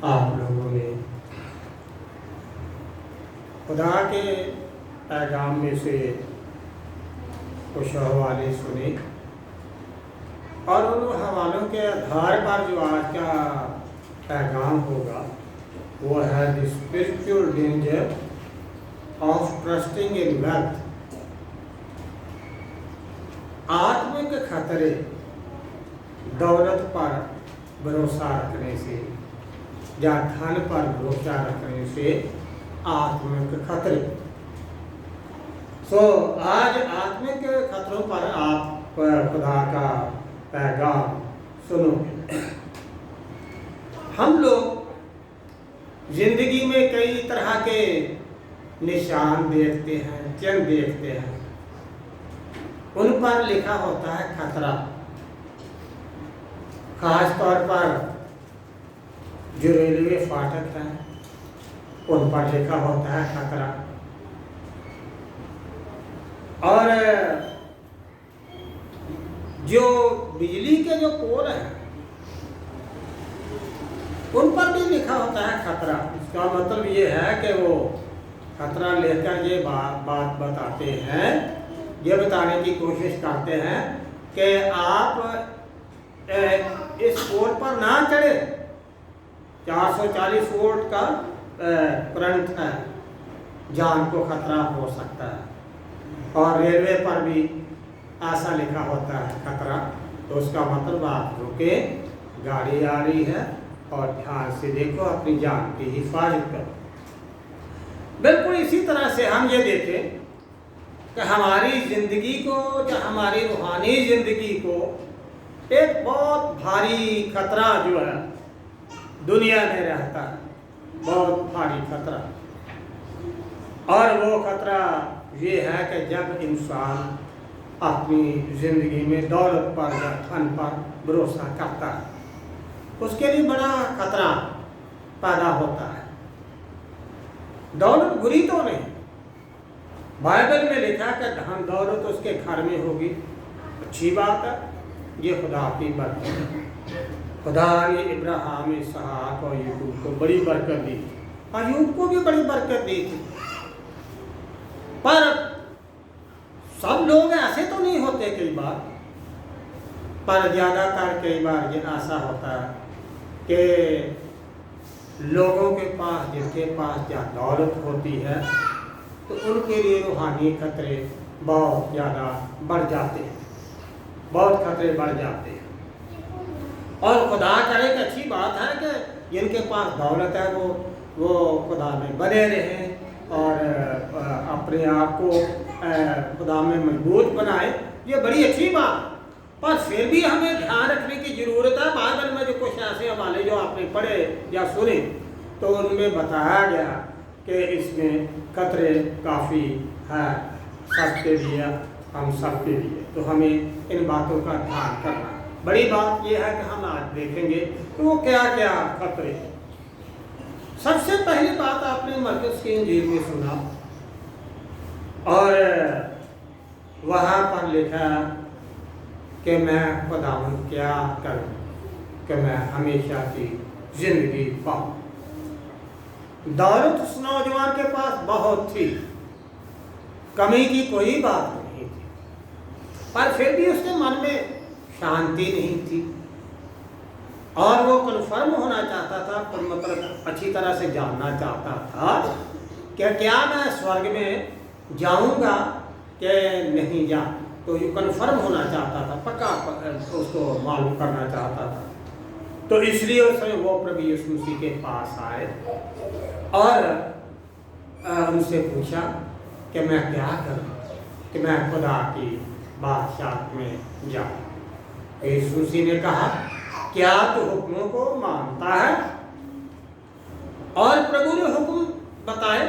आप लोगों ने खुदा के पैगाम में से कुछ हवाले सुने और उन हवालों के आधार पर जो आज का पैगाम होगा वो है the spiritual danger of trusting in wealth. आत्मिक खतरे दौलत पर भरोसा रखने से या धन पर भरोसा रखने से आत्मिक खतरे। आज आत्मिक खतरों पर आप खुदा का पैगाम सुनो। हम लोग जिंदगी में कई तरह के निशान देखते हैं, चिन्ह देखते हैं, उन पर लिखा होता है खतरा। खास तौर पर जो रेलवे फाटक है उन पर लिखा होता है खतरा। और जो बिजली के जो पोल हैं उन पर भी लिखा होता है खतरा। इसका मतलब ये है कि वो खतरा लेकर ये बात बताते हैं, ये बताने की कोशिश करते हैं कि आप इस पोल पर ना चढ़े। 440 वोल्ट का करंट है, जान को खतरा हो सकता है। और रेलवे पर भी ऐसा लिखा होता है खतरा, तो उसका मतलब आप रुके, गाड़ी आ रही है और ध्यान से देखो, अपनी जान की हिफाजत करो। बिल्कुल इसी तरह से हम ये देखें कि हमारी ज़िंदगी को या हमारी रूहानी ज़िंदगी को एक बहुत भारी खतरा जो है दुनिया में रहता है, बहुत भारी खतरा। और वो खतरा ये है कि जब इंसान अपनी ज़िंदगी में दौलत पर या धन पर भरोसा करता है, उसके लिए बड़ा खतरा पैदा होता है। दौलत बुरी तो नहीं, बाइबल में लिखा कि धन दौलत उसके घर में होगी, अच्छी बात है, ये खुदा की बरकत है। खुदा ने इब्राहिम, इसहाक और यूसुफ को बड़ी बरकत दी, अय्यूब को भी बड़ी बरकत दी थी। पर सब लोग ऐसे तो नहीं होते कई बार, पर ज़्यादातर कई बार ये ऐसा होता है कि लोगों के पास, जिनके पास या दौलत होती है, तो उनके लिए रूहानी खतरे बहुत ज़्यादा बढ़ जाते हैं, बहुत खतरे बढ़ जाते हैं। और खुदा करे कि अच्छी बात है कि जिनके पास दौलत है वो खुदा में बने रहें और अपने आप को खुदा में मजबूत बनाए, ये बड़ी अच्छी बात। पर फिर भी हमें ध्यान रखने की ज़रूरत है। बाइबल में जो कुछ ऐसे हवाले जो आपने पढ़े या सुने, तो उनमें बताया गया कि इसमें खतरे काफ़ी है सबके लिए, हम सबके लिए। तो हमें इन बातों का ध्यान करना। बड़ी बात यह है कि हम आज देखेंगे कि वो क्या क्या खतरे हैं। सबसे पहली बात आपने मरकज़ की इंजील में सुना और वहाँ पर लिखा कि मैं खुदावंद क्या करूं कि मैं हमेशा की ज़िंदगी पाऊं। दौलत उस नौजवान के पास बहुत थी, कमी की कोई बात नहीं थी, पर फिर भी उसके मन में शांति नहीं थी और वो कन्फर्म होना चाहता था, पर मतलब अच्छी तरह से जानना चाहता था कि क्या मैं स्वर्ग में जाऊंगा कि नहीं जा। तो ये कन्फर्म होना चाहता था, पक्का उसको मालूम करना चाहता था। तो इसलिए उसने वो प्रभु यीशु मसीह के पास आए और उनसे पूछा कि मैं क्या करूं कि मैं खुदा की बादशाह में जाऊं। यीशु मसीह ने कहा, क्या तू हुक्मों को मानता है? और प्रभु ने हुक्म बताए।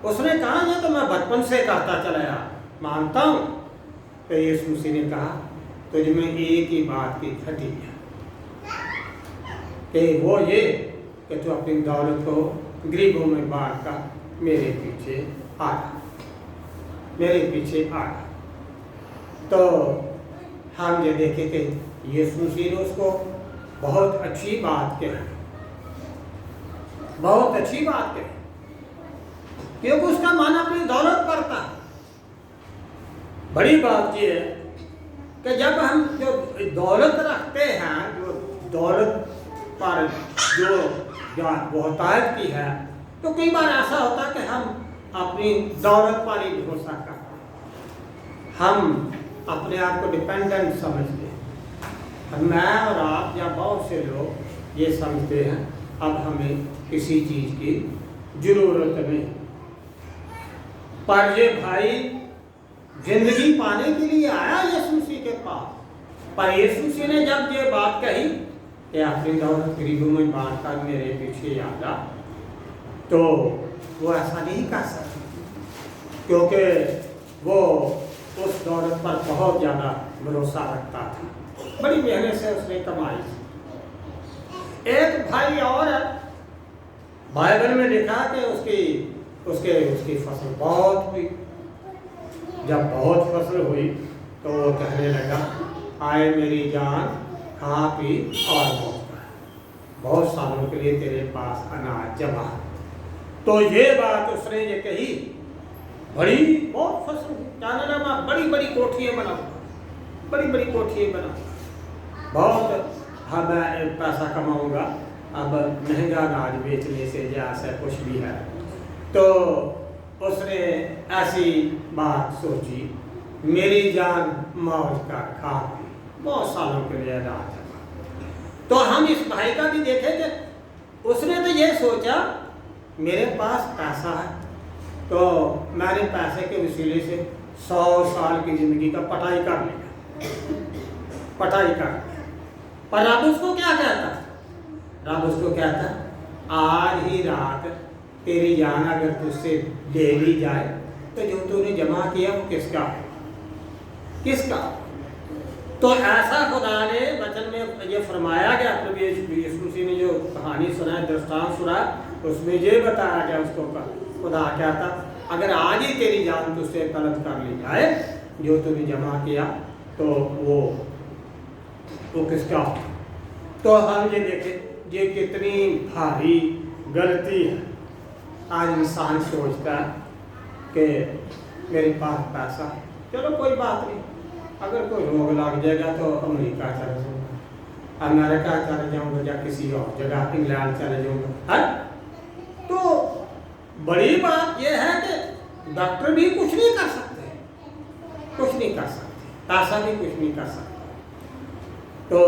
उसने कहा, ये तो मैं बचपन से करता चला आया, मानता हूं। तो यीशु मसीह ने कहा, तुझ में एक ही बात की घटी है कि वो ये कि तू अपनी दौलत को गरीबों में बांट कर मेरे पीछे आ, मेरे पीछे आ। तो हम ये देखें कि यीशु मसीह ने उसको बहुत अच्छी बात कही बहुत अच्छी बात कही, क्योंकि उसका मन अपनी दौलत करता है। बड़ी बात यह है कि जब हम जो दौलत रखते हैं, जो दौलत पर जो बहुतायत की है, तो कई बार ऐसा होता है कि हम अपनी दौलत पर ही भरोसा करते हैं, हम अपने आप को डिपेंडेंट समझते हैं। मैं और आप या बहुत से लोग ये समझते हैं अब हमें किसी चीज़ की ज़रूरत नहीं। पर ये भाई जिंदगी पाने के लिए आया यीशु मसीह के पास, पर यीशु मसीह ने जब ये बात कही कि अपनी दौलत गरीबों में बांट कर मेरे पीछे आ जा, तो वो ऐसा नहीं कर सकते, क्योंकि वो उस दौलत पर बहुत ज़्यादा भरोसा रखता था। बड़ी मेहनत से उसने कमाई। एक भाई और बाइबल में लिखा कि उसकी फसल बहुत हुई। जब बहुत फसल हुई तो वो कहने लगा, आए मेरी जान, खा पी और बहुत सालों के लिए तेरे पास अनाज जमा। तो ये बात उसने ये कही, बड़ी बहुत फसल हुई, जाने लगा बड़ी बड़ी कोठियाँ बना, बड़ी बड़ी कोठियाँ बना, बहुत मैं पैसा कमाऊंगा, अब महंगा अनाज बेचने से जैसा कुछ भी है। तो उसने ऐसी बात सोची, मेरी जान मौज का खा पी, बहुत सालों के लिए अनाज जमा। तो हम इस भाई का भी देखें कि उसने तो ये सोचा मेरे पास पैसा है, तो मैंने पैसे के वसीले से 100 साल की ज़िंदगी का पढ़ाई कर लिया, पढ़ाई कर लिया। पर रब उसको क्या कहता? रब उसको कहता, आज ही रात तेरी जान अगर तुझसे ले ली जाए तो जो तूने जमा किया वो किसका है? किसका? तो ऐसा खुदा ने वचन में ये फरमाया गया, प्रभु यीशु मसीह ने जो कहानी सुना, दृष्टांत सुना, उसमें ये बताया गया उसको खुदा कहता, अगर आज ही तेरी जान तुझसे तलब कर ली जाए, जो तूने जमा किया तो वो किसका? तो हम ये देखें ये कितनी भारी गलती है। आज इंसान सोचता है कि मेरे पास पैसा, चलो कोई बात नहीं, अगर कोई रोग लग जाएगा तो अमेरिका चले जाऊँगा, अमेरिका चले जाऊँगा या किसी और जगह इंग्लैंड चले जाऊँगा, है? तो बड़ी बात यह है कि डॉक्टर भी कुछ नहीं कर सकते, कुछ नहीं कर सकते, पैसा भी कुछ नहीं कर सकता। तो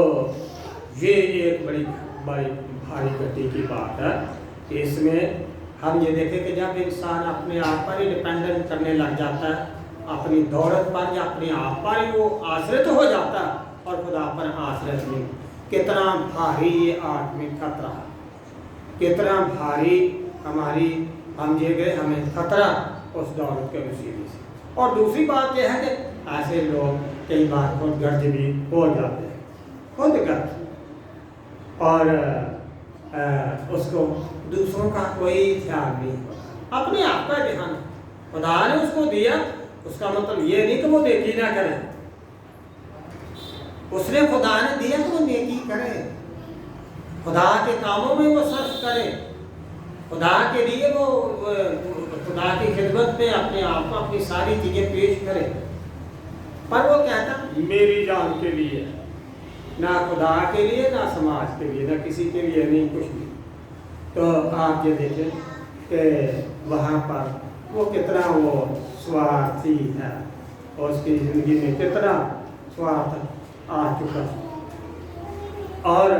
ये एक बड़ी भारी गलती की बात है। इसमें हम ये देखें कि जब इंसान अपने आप पर ही डिपेंडेंट करने लग जाता है, अपनी दौलत पर या अपने आप पर ही वो आश्रित हो जाता है और खुदा पर आश्रित नहीं, कितना भारी ये आत्मिक खतरा है, कितना भारी हमारी हम ये गए हमें खतरा उस दौलत के वसीले से। और दूसरी बात यह है कि ऐसे लोग कई बार खुद गर्ज भी हो जाते हैं, खुद गर्ज, और उसको दूसरों का कोई ख्याल नहीं होता, अपने आप का ध्यान। खुदा ने उसको दिया, उसका मतलब ये नहीं कि वो नेकी ना करे, उसने खुदा ने दिया तो वो नेकी करे, खुदा के कामों में वो सर्च करे, खुदा के लिए वो खुदा की खिदमत में अपने आप को अपनी सारी चीज़ें पेश करे। पर वो कहता मेरी जान के लिए, ना खुदा के लिए, ना समाज के लिए, ना किसी के लिए नहीं, कुछ नहीं। तो आप ये देखें कि वहाँ पर वो कितना वो स्वार्थी है और उसकी ज़िंदगी में कितना स्वार्थ आ चुका और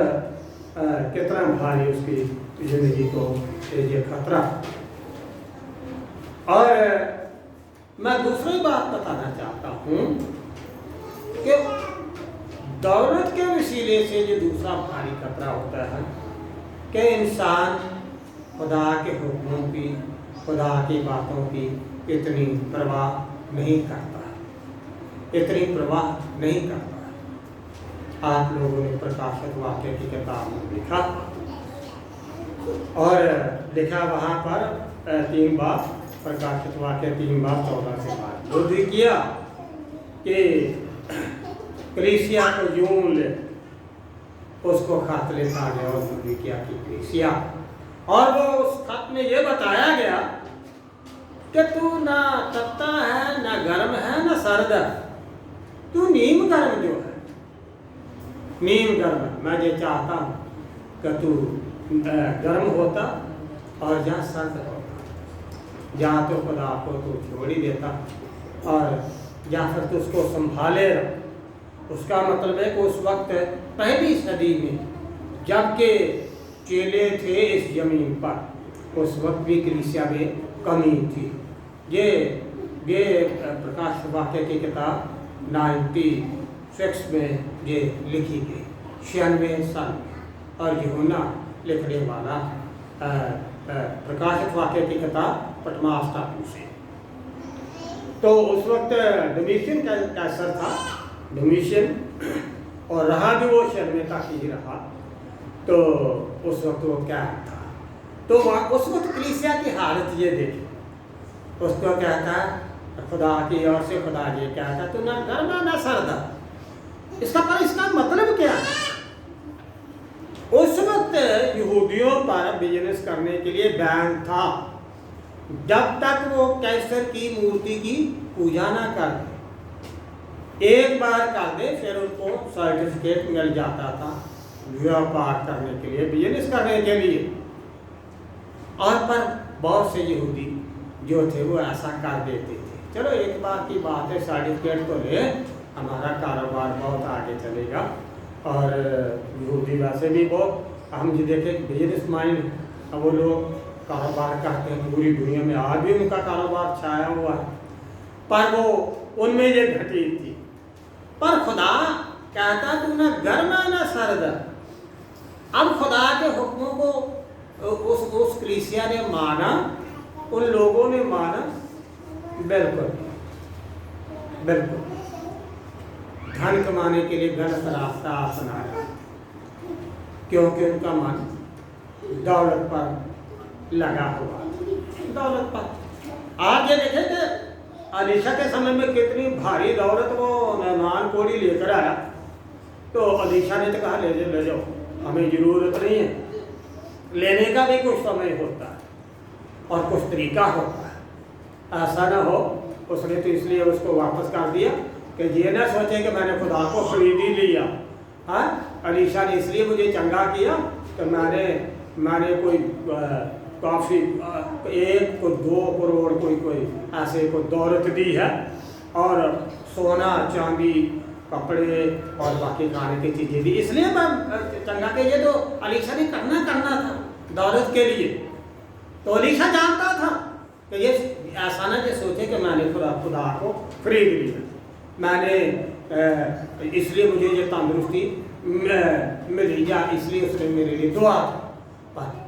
कितना भारी उसकी ज़िंदगी को ये खतरा। और मैं दूसरी बात बताना चाहता हूँ कि दौलत के वसीले से जो दूसरा भारी खतरा होता है कि इंसान खुदा के हुक्मों की, खुदा की बातों की इतनी परवाह नहीं करता, इतनी परवाह नहीं करता। आप लोगों ने प्रकाशित वाक्य की किताब में लिखा और लिखा वहाँ पर 3 बार, प्रकाशित वाक्य 3 बार 14 से बात बुद्धि किया कि कलीसिया को यूं ले, उसको खातले था गया और बुद्धि किया कि कलीसिया और वो उस खत में ये बताया गया कि तू ना तपता है, ना गर्म है, ना सर्द है, तू नीम गर्म जो है, नीम गर्म। मैं ये चाहता हूँ कि तू गर्म होता और जहाँ सर्द होता, जहाँ तो खुदा को तू छोड़ ही देता और जहाँ फिर तू उसको संभाले रह। उसका मतलब है कि उस वक्त पहली सदी में जबकि चेले थे इस जमीन पर, उस वक्त भी कलीसिया में कमी थी। ये प्रकाश वाक्य की किताब 96 में ये लिखी गई, 96 साल में। और यूहन्ना लिखने वाला प्रकाशित वाक्य की किताब पटमास टापू से। तो उस वक्त डोमिशियन कैसर था, डोमिशियन, और रहा भी वो 96 तक ही रहा। तो उस वक्त वो क्या था, तो उस वक्त कलीसिया की हालत ये देखी। उसको कहता खुदा की ओर से खुदा ये कहता तो ना गर्म ना सर्द। इसका मतलब क्या है? उस वक्त यहूदियों पर बिजनेस करने के लिए बैन था, जब तक वो कैसर की मूर्ति की पूजा ना कर दे। एक बार कर दे फिर उनको सर्टिफिकेट मिल जाता था व्यापार करने के लिए, बिजनेस करने के लिए। और पर बहुत से यहूदी जो थे वो ऐसा कर देते थे, चलो एक बार की बात है, सर्टिफिकेट तो ले, हमारा कारोबार बहुत आगे चलेगा। और यहूदी वैसे भी बहुत, हम जो देखे बिजनेस माइंड, अब वो लोग कारोबार करते हैं पूरी दुनिया में, आज भी उनका कारोबार छाया हुआ है। पर वो उनमें ये घटी थी। पर खुदा कहता तू ना गर्म है ना सर्द। अब खुदा के हुक्मों को उस कलीसिया ने माना, उन लोगों ने माना, बिल्कुल बिल्कुल धन कमाने के लिए गलत रास्ता अपनाया, क्योंकि उनका मन दौलत पर लगा हुआ, दौलत पर। आप ये देखें कि अलीशा के समय में कितनी भारी दौलत वो मेहमान कोड़ी लेकर आया, तो अलीशा ने तो कहा ले जाओ, हमें ज़रूरत नहीं है। लेने का भी कुछ समय होता है और कुछ तरीका होता है, ऐसा ना हो। उसने तो इसलिए उसको वापस कर दिया कि ये ना सोचे कि मैंने खुदा को खरीद ही लिया। हाँ, अलीशा ने इसलिए मुझे चंगा किया कि मैंने कोई काफ़ी 1 को 2 करोड़ कोई ऐसे को दौलत दी है, और सोना चांदी कपड़े और बाकी खाने की चीज़ें दी, इसलिए मैं चंगा के। ये तो अलीशा ने करना था दौलत के लिए। तो अलीशा जानता था कि ये ऐसा ना कि सोचे कि मैंने खुदा को खरीद लिया, मैंने इसलिए मुझे ये तंदुरुस्ती मिली, या इसलिए उसने मेरे लिए दुआ।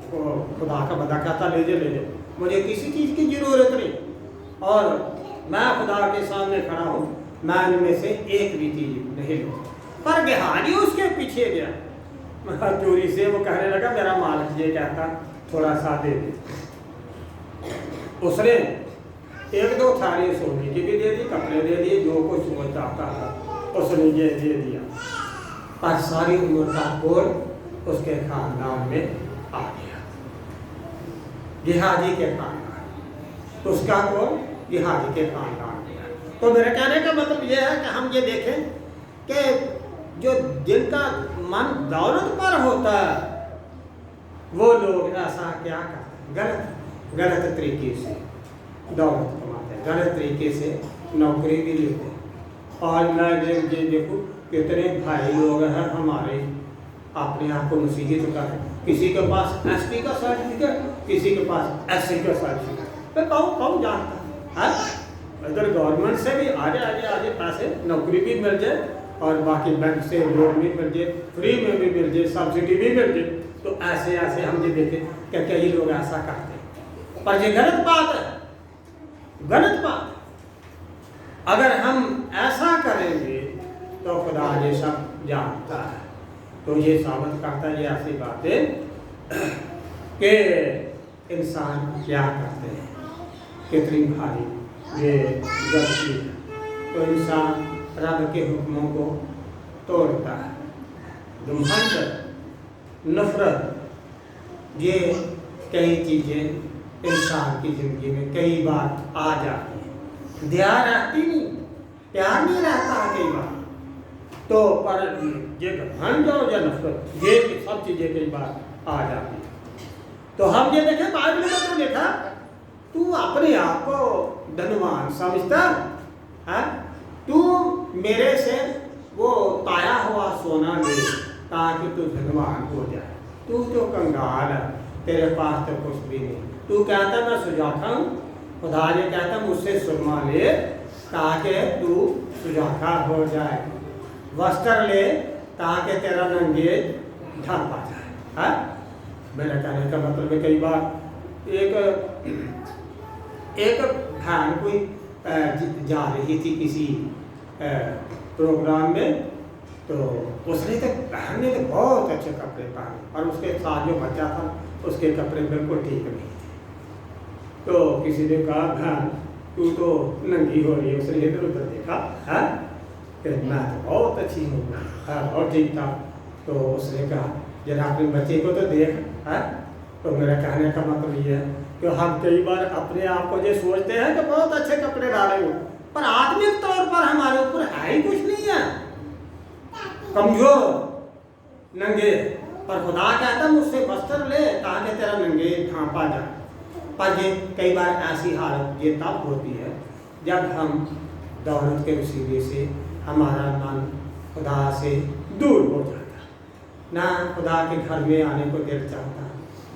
खुदा का बदा कहता ले जाओ, मुझे किसी चीज़ की ज़रूरत नहीं, और मैं खुदा के सामने खड़ा हूँ, मैं इनमें से एक भी चीज़ नहीं लूँ। पर गेहाजी उसके पीछे गया चोरी से, वो कहने लगा मेरा मालिक ये कहता थोड़ा सा दे दे। उसने 1-2 थाली सोने की भी दे दी, कपड़े दे दिए, जो कुछ वो चाहता था उसने ये दे दिया। पर सारी उम्र का बोझ उसके खानदान में आ गया, गेहाजी के खानदान, उसका बोझ गेहाजी के खानदान में। तो मेरे कहने का मतलब ये है कि हम ये देखें कि जो जिनका मन दौलत पर होता है, वो लोग ऐसा क्या करते हैं, गलत तरीके से दौलत कमाते हैं, गलत तरीके से नौकरी भी लेते हैं। और मैं ये देखूँ कितने भाई लोग हैं हमारे अपने आप को मसीही तो कर, किसी के पास एसटी का सर्टिफिकेट, किसी के पास एससी का सर्टिफिकेट। तो कौन जानता है? अगर गवर्नमेंट से भी आगे पैसे नौकरी भी मिल जाए, और बाकी बैंक से लोन भी मिल जाए, फ्री में भी मिल जाए, सब्सिडी भी मिल जाए, तो ऐसे हम ये देखें क्या कई लोग ऐसा करते हैं। पर ये गलत बात है, गलत बात। अगर हम ऐसा करेंगे तो खुदा ये सब जानता है। तो ये साबित करता है ये ऐसी बातें कि इंसान क्या करते हैं, कितनी भारी ये गलती है। तो इंसान रब के हुक्मों को तोड़ता है। घमंड, नफरत, ये कई चीज़ें इंसान की ज़िंदगी में कई बार आ जाती हैं, ध्यान रहती नहीं, प्यार नहीं रहता है कई बार, तो पर ये घमंड जाओ या नफरत, ये सब चीज़ें कई बार आ जाती हैं। तो हम ये देखें, बाइबल में तो देखा, तू अपने आप को धनवान समझता है, तू मेरे से वो ताया हुआ सोना ले ताकि तू धनवान हो जाए, तू तो कंगाल है, तेरे पास तो कुछ भी नहीं। तू कहता मैं सुजाता हूँ, खुदा ये कहता मुझसे सुरमा ले ताकि तू सुजाता हो जाए, वस्त्र ले ताकि तेरा नंगेज ढक पा जाए। है मेरा कहने का मतलब है, कई बार एक बहन कोई जा रही थी किसी प्रोग्राम में, तो उसने तो बहन ने तो बहुत अच्छे कपड़े पहने और उसके साथ जो बच्चा था उसके कपड़े बिल्कुल ठीक नहीं थे। तो किसी ने कहा बहन तू तो नंगी हो रही है। उसने इधर उधर देखा, है कि मैं तो बहुत अच्छी हूँ, बहुत ठीक था। तो उसने कहा जरा अपने बच्चे को तो देख, है। तो मेरा कहने का मतलब ये है कि हम कई बार अपने आप को ये सोचते हैं कि बहुत अच्छे कपड़े डाले हो, पर आत्मिक तौर पर हमारे ऊपर है ही कुछ नहीं है, कमजोर नंगे। पर खुदा कहता मुझसे वस्त्र ले ताकि तेरा नंगे ढांपा जाए। पर ये कई बार ऐसी हालत ये तब होती है जब हम दौलत के वसीले से हमारा मन खुदा से दूर हो जाता, ना खुदा के घर में आने को दिल चाहता,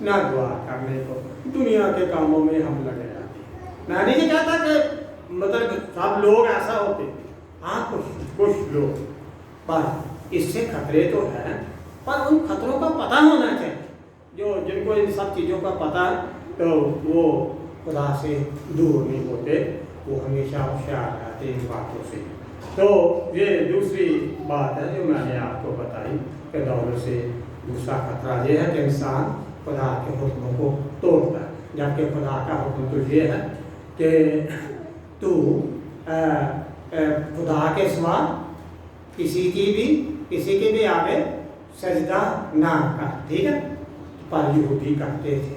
ना दुआ करने को, दुनिया के कामों में हम लगे रहते। मैं नहीं कहता कि मतलब सब लोग ऐसा होते, हाँ कुछ लोग, पर इससे खतरे तो हैं, पर उन खतरों का पता होना चाहिए। जो जिनको इन सब चीज़ों का पता है तो वो खुदा से दूर नहीं होते, वो हमेशा होशियार रहते इन बातों से। तो ये दूसरी बात है जो मैंने आपको बताई कि दौलत से दूसरा खतरा ये है कि इंसान खुदा के हुक्मों को तोड़ता है, जबकि खुदा का हुक्म तो ये है कि तू खुदा के सिवा किसी के भी आगे सजदा ना कर, ठीक है। पर यहूदी करते थे,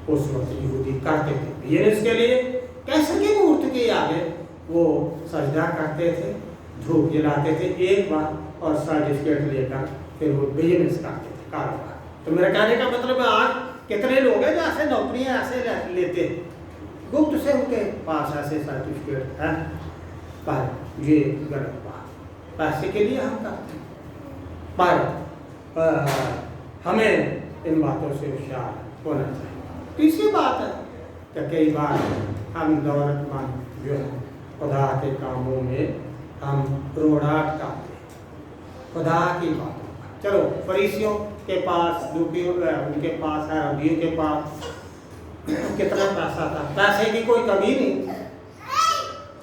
उस वक्त यहूदी करते थे, ये इसके लिए कैसे की मूर्ति के आगे वो सजदा करते थे, धूप जलाते थे एक बार और सर्टिफिकेट लेकर फिर वो बिजनेस करते थे, कारोबार। तो मेरा कहने का मतलब आज कितने लोग हैं जो ऐसे नौकरियां ऐसे लेते हैं, गुप्त से उनके पास ऐसे सर्टिफिकेट है, पर ये गलत बात, पैसे के लिए हम करते हैं। पर हमें इन बातों से होशियार होना चाहिए। तीसरी बात है कि कई बार हम दौलतमंद जो है खुदा के कामों में हम रोड़ाट करते हैं खुदा की बातों का। चलो फरीसियों के पास उनके पास है, रबियों के पास कितना पैसा था, पैसे की कोई कमी नहीं,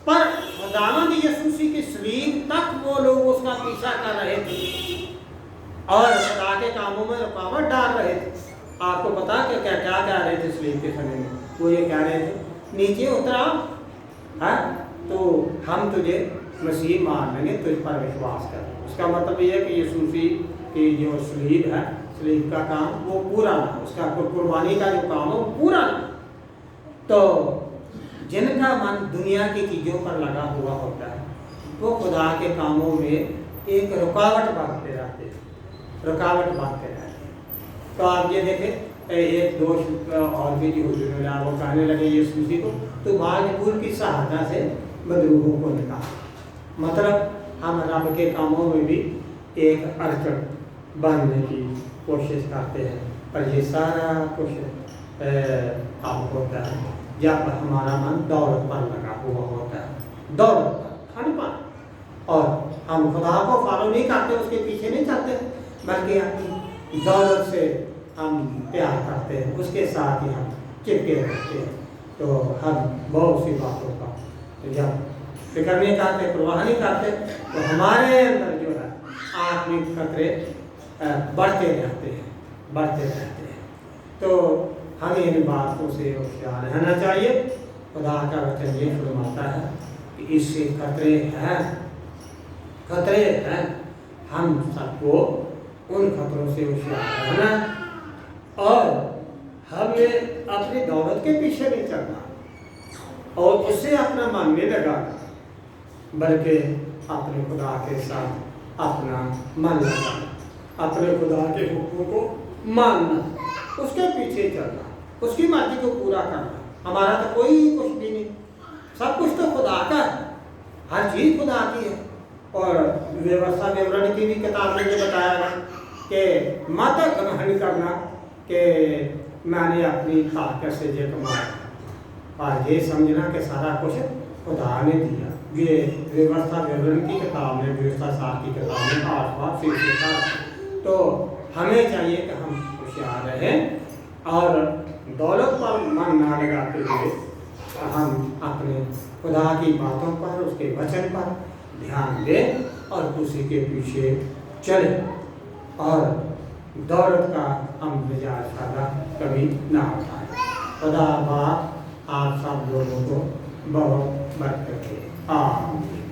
पर खुदावंद यीशु मसीह की सलीब तक वो लोग उसका पीछा कर रहे थे और खुदा के कामों में रुकावट डाल रहे थे। आपको पता कि क्या क्या कह रहे थे सलीब के समय में? वो ये कह रहे थे नीचे उतरा है तो हम तुझे मसीह मान लेंगे, तुझ पर विश्वास कर। उसका मतलब ये है कि यीशु मसीह की जो सलीब है, सलीब का काम वो पूरा ना, उसका कुर्बानी का जो काम है वो पूरा ना। तो जिनका मन दुनिया की चीज़ों पर लगा हुआ होता है वो खुदा के कामों में एक रुकावट बांधते रहते हैं, रुकावट बांधते रहते हैं। तो आप ये देखें एक दोष और भी जो मिला, वो कहने लगे यीशु मसीह को तो भागपुर की सहायता से मजरूहों को निकाल। मतलब हम रब के कामों में भी एक अड़चन बांधने की कोशिश करते हैं, पर ये सारा कुछ काम होता है जब हमारा मन दौलत पर लगा हुआ होता है, दौलत पर, खाने पर, और हम खुदा को फॉलो नहीं करते, उसके पीछे नहीं चलते, बल्कि अपनी दौलत से हम प्यार करते हैं, उसके साथ ही हम चिपके रहते हैं। तो हम बहुत सी बातों का जब फिक्र नहीं करते, परवाह नहीं करते, तो हमारे अंदर जो है आत्मिक खतरे बढ़ते रहते हैं। तो हमें इन बातों से होशियार रहना चाहिए। खुदा का वचन ये फरमाता है कि इससे खतरे हैं, हम सबको उन खतरों से होशियार रहना और हमें अपनी दौलत के पीछे नहीं चलना और उससे अपना मन नहीं लगाना, बल्कि अपने खुदा के साथ अपना मन लगाना, अपने खुदा के हुक्म को मानना, उसके पीछे चलना, उसकी मर्जी को पूरा करना। हमारा तो कोई कुछ भी नहीं, सब कुछ तो खुदा का है, हर चीज़ खुदा की है। और व्यवस्था विवरण की भी किताब में ये बताया है कि मत ग्रहण करना कि मैंने अपनी ताकत से ये कमाया, और ये समझना कि सारा कुछ खुदा ने दिया। ये व्यवस्था विवरण की किताब में, व्यवस्था सार की किताब में 8वां शीर्षक। तो हमें चाहिए कि हम होशियार रहें और दौलत पर मन ना लगाते हुए हम अपने खुदा की बातों पर, उसके वचन पर ध्यान दें और उसी के पीछे चलें, और दौलत का हम मिजाज फायदा कभी ना उठाएं। खुदा बाप आप सब लोगों को बहुत बरकत दे। आमीन।